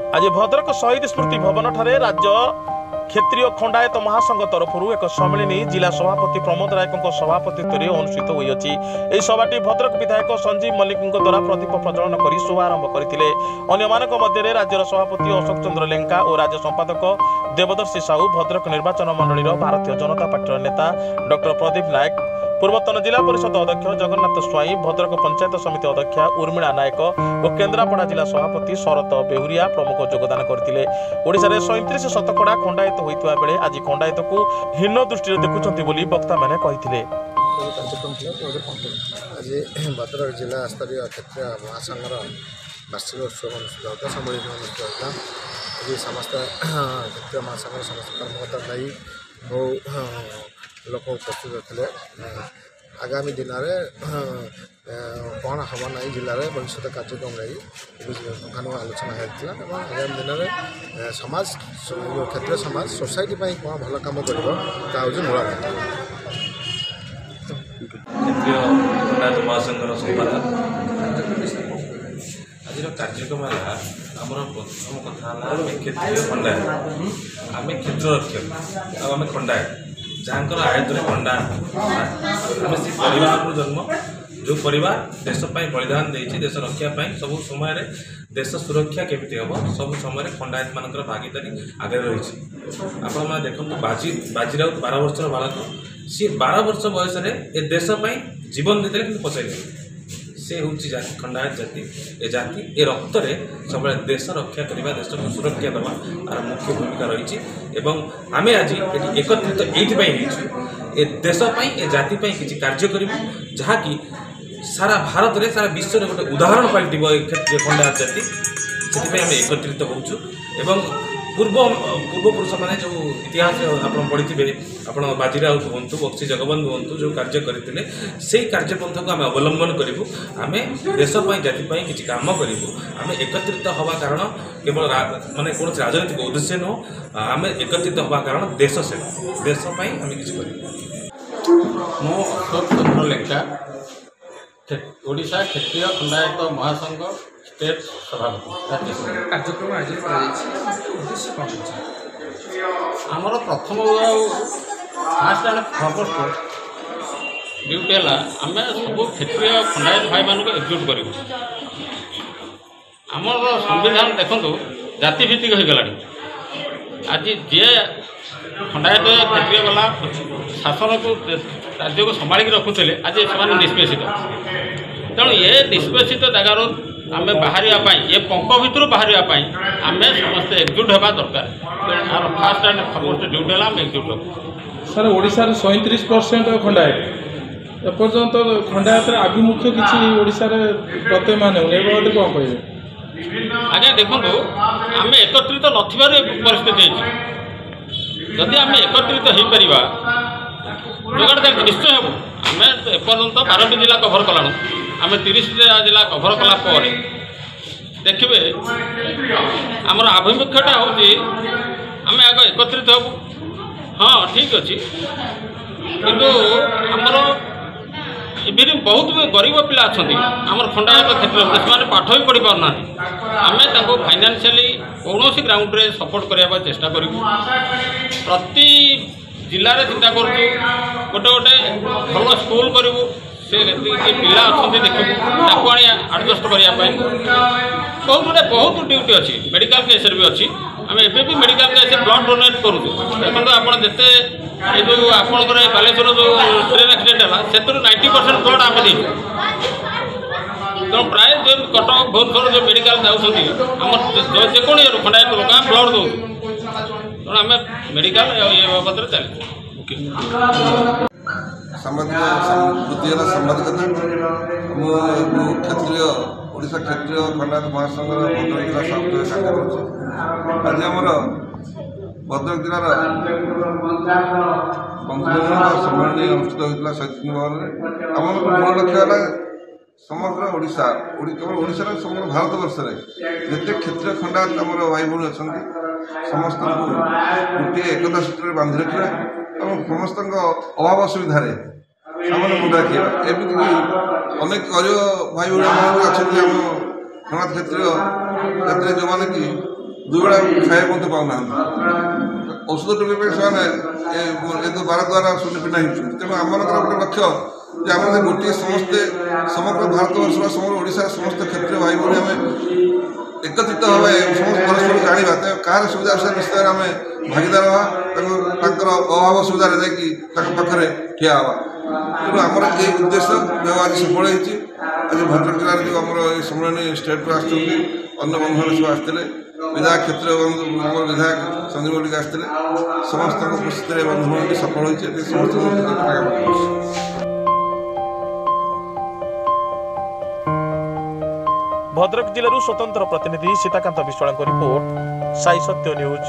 आज भद्रक शहीद स्मृति भवन ठारे राज्य क्षेत्रीय खंडायत महासंघ तरफ एक सम्मिलनी जिला सभापति प्रमोद रायकों सभापतित्व में अनुष्ठित होती। यह सभाटी भद्रक विधायक संजीव मल्लिक द्वारा प्रदीप प्रज्वलन कर शुभारंभ करते। अन्य राज्यर सभापति अशोक चंद्र लेंका और राज्य संपादक देवदर्शी साहू, भद्रक निर्वाचन मंडल भारतीय जनता पार्टी नेता डॉक्टर प्रदीप नायक, पूर्वतन जिला परिषद अध्यक्ष जगन्नाथ स्वाई, भद्रक पंचायत समिति अध्यक्षा उर्मिला नायक और केन्द्रापड़ा जिला सभापति शरत बेहुरिया प्रमुख योगदान करते। ओडिशा रे 37 शतकड़ा खंडायत होइतबा बेले आज खंडायत को हीन दृष्टि देखुछंती बोली वक्ता माने कहिथिले। आज भद्रक जिला स्तरीय क्षेत्रीय महासंघर वार्षिक उत्सव अनुष्ठित होता। सम्मेलन अनुष्ठित होता। आज समस्त क्षेत्रीय महासंघर समस्त कर्मकर्ता नहीं बहु लोक उपस्थित थे। आगामी दिन कौन हम ना जिले में भविष्य कार्यक्रम नहीं आलोचना होता। आगामी दिन में समाज क्षेत्रीय समाज सोसाइटी कौन भल कम कर मूल क्षेत्रीय खंडायत महासंघर संपादक आज कार्यक्रम है आम प्रथम कथा क्षेत्रीय खंडायत आम क्षेत्र रक्षक आम खंडायत जहाँ आयतरे खंडा आम से परिवार जन्म जो परिवार देशपाई बलिदान देती देश रक्षापी सब समय देश सुरक्षा केमी हम सब समय खंडायत मान भागीदारी आगे रही। आप देखो बाजीराउत 12 वर्षर बालक सी 12 वर्ष बयस ए देशपाई जीवन देते कि पचारे से हूँ खंडायत जाति ए जाति ए रक्त सब देश रक्षा करने देश को सुरक्षा देवा आर मुख्य भूमिका रही। आम आज एकत्रित ये देशपाई ए जातिपाई किसी कार्य करूँ जहाँकि सारा भारत रे सारा विश्व में गोटे उदाहरण पलट क्षेत्रीय खंडायत जाति से आम एकत्रित होचु। पूर्वपुरुष मैंने जो इतिहास आप पढ़ी आप बाजीराउत हूँ बक्सी जगबंधु हूँ जो कार्य करते से कार्यपंथ को आम अवलंबन करूँ। आम देशपाई जातिपाई किसी कम करूँ आम एकत्रित हवा कारण केवल माने कौन राजनीतिक उद्देश्य नुह आम एकत्रित हवा कारण देश सेवा देशपाई आम किसी मो अशोक चंद्र लेंका ओडिशा क्षेत्रीय खंडायत महासंघ स्टेट सभापति कार्यक्रम आमर प्रथम फास्ट एंड फर्स्ट ड्यूटी है आम सब क्षेत्रीय खंडायत भाई मान एकजुट करूँ। आमर संविधान देखु जातिभित्तिक हो गला आज जी खंडायत क्षेत्रीय गला शासन को राज्य को संभाल रखुले आज से निष्पेषित तेणु ये निष्पेषित जगार आम बाहर ये पंक भितर बाहर आम समस्त एकजुट होगा दरकार। Our fast and first duty है आम एकजुट हो। सर ओडिशार 37% खंडायत एपर्यंत खंडायत आभिमुख्य किसी ओडिशार प्रत्यमान होने बाबद कौन कहे आज्ञा देखो आम एकत्रित नथिबार परिस्थिति जदि आम एकत्रित हो पार जोगाड़ निश्चय हम आम एपर्यंत 12टी जिला कभर कलाण आम 30 जिला कभर कला देखिए आमर आभिमुख्यटा हूँ आम आग एकत्रित हबू। हाँ ठीक अच्छे किंतु आमर इवन बहुत गरीब पिला अच्छा आमर खंडायत क्षेत्र में पाठ भी पढ़ी पारना आम फाइनान्शियली कौन ग्राउंड रे सपोर्ट करने चेष्टा करूँ। प्रति जिले में चिंता करूँ गोटे गोटे भल स्कूल करूँ से पिला अच्छा देखू आडजस्ट करने बहुत गुटे बहुत ड्यूटी अच्छी मेडिकल केस भी अच्छी आम एवं भी मेडिकल केस ब्लड डोनेट करूँ। देखो आप जिते ये जो आपंकर बालेश्वर जो ट्रेन एक्सीडेंट है से 90% ब्लड आम दे तो प्राय जो कटक भुवनेश्वर जो मेडिकल जाऊँगी जेको खंडायत लोक ब्लड दौ तेणु आम मेडिकल ये बाबद चलते बुद्धिगला सांबादिकता क्षेत्रीय ओडिशा क्षेत्रीय खंडायत महासंघ भद्रक जिला सभापति कार्य कर आज आमर भद्रक जिलार सम्मेलन अनुष्ठित होता शहीद भवन में आम मूल लक्ष्य है समग्र ओडिशा केवल ओडिशा समग्र भारत वर्ष में जिते क्षेत्रीय खंडायत आम भाई भाई अच्छा समस्त गोटे एकता सूत्र बांधि रखा और समस्त अभाव असुविधा सामान मुंड रखा एमती अनेक गरीब भाई भाई अच्छा आम खंडायत क्षेत्रीय जो मैंने कि ଦୁଇବେଳା ଖାଇବାକୁ ମଧ୍ୟ ପାଉନାହାନ୍ତି। ଔଷଧ ଟୋକେଇ ପାଇଁ ସେମାନେ ଏ ବାର ଦ୍ୱାରା ସୁନିପିନା ହେଉଛନ୍ତି। ତେଣୁ ଆମମାନଙ୍କର ଗୋଟେ ଲକ୍ଷ୍ୟ ଯେ ଆମେ ଗୋଟିଏ ସମସ୍ତେ ସମଗ୍ର ଭାରତବର୍ଷ ବା ସମଗ୍ର ଓଡ଼ିଶାର ସମସ୍ତ କ୍ଷେତ୍ରରେ ଭାଇ ଭଉଣୀ ଆମେ ଏକତ୍ରିତ ଭାବେ ସମସ୍ତ ପରସ୍ପର ଜାଣିବା, କାହାର ସୁବିଧା ଅସୁବିଧା ନିଶ୍ଚୟ ଆମେ ଭାଗିଦାର ହେବା, ତାଙ୍କର ଅଭାବ ସୁବିଧାରେ ଯାଇକି ତାଙ୍କ ପାଖରେ ଠିଆ ହେବା। ତେଣୁ ଆମର ଏଇ ଉଦ୍ଦେଶ୍ୟ ଆଜି ସଫଳ ହେଇଛି। ଆଜି ଭଦ୍ରକ ଜିଲ୍ଲାରେ ଯେଉଁ ଆମର ଏଇ ସମ୍ମିଳନୀ ଷ୍ଟେଟ୍ରୁ ଆସିଛନ୍ତି, ଅନ୍ୟ ବନ୍ଧୁମାନେ ସବୁ ଆସିଥିଲେ, ବିଧାୟକ କ୍ଷେତ୍ରୀୟ ବନ୍ଧୁ ଆମର ବିଧାୟକ ସଞ୍ଜୀବ ମଲ୍ଲିକ ଆସିଥିଲେ, ସମସ୍ତଙ୍କ ଉପସ୍ଥିତିରେ ବନ୍ଧୁମାନେ ସଫଳ ହୋଇଛି। ଏଠି ସମସ୍ତଙ୍କୁ भद्रक जिल्लाରୁ स्वतंत्र प्रतिनिधि सीताकांत विश्वाल रिपोर्ट साई सत्य न्यूज।